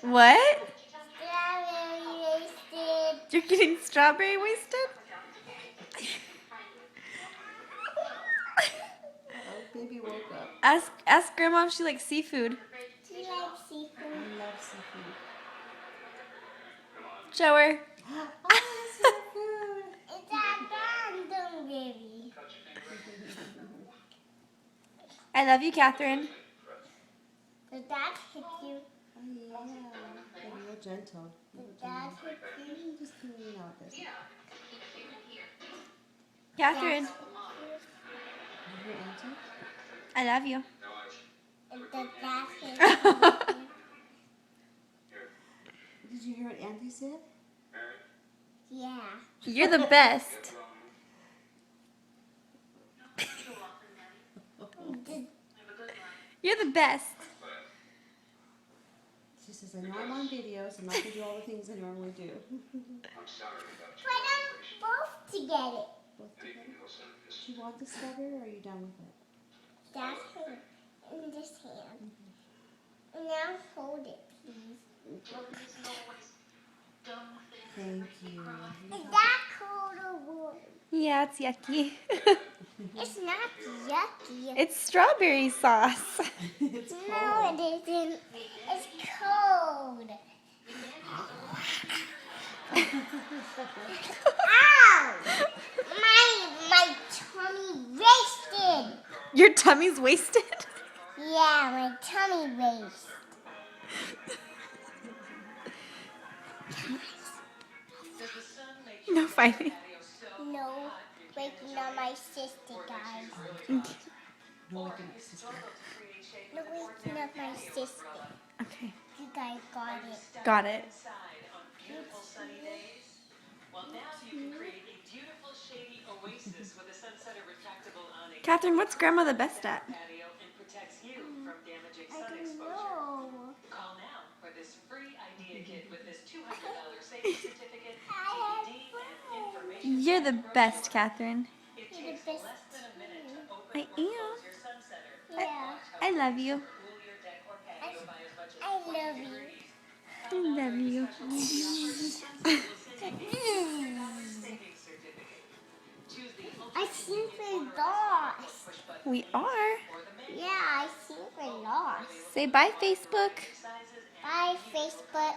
What? Strawberry wasted. You're getting strawberry wasted? Oh, baby woke up. Ask Grandma if she likes seafood. She likes seafood. I love seafood. Show her. Oh, seafood. It's a random baby. I love you, Catherine. The dad hit you. Oh, yeah. Baby, you're gentle. The dad hit you. I'm just cleaning out this. Catherine, Your auntie? I love you. The dad hit you. Did you hear what auntie said? Yeah. You're the best. You're the best. She says, I know I'm on video, so I'm not going to do all the things I normally do. Put them both together. Both together. Do you want the strawberry or are you done with it? Dad's hand in this hand. And now hold it, please. Thank you. Is that cold or warm? Yeah, it's yucky. It's not yucky. It's strawberry sauce. It's No, cold. it isn't. It's cold. Ow! My tummy wasted. Your tummy's wasted? Yeah, my tummy waste. No fighting. No, waking up my sister, guys. No, I can sister. No, waking up my sister. Okay, You guys got it. got it. Catherine, what's Grandma the best at? I don't know. You're the best, Catherine. You're the best. I am. Yeah. I love you. I love you. I love you. I think we're lost. We are. Yeah, I think we're lost. Say bye, Facebook. Bye, Facebook.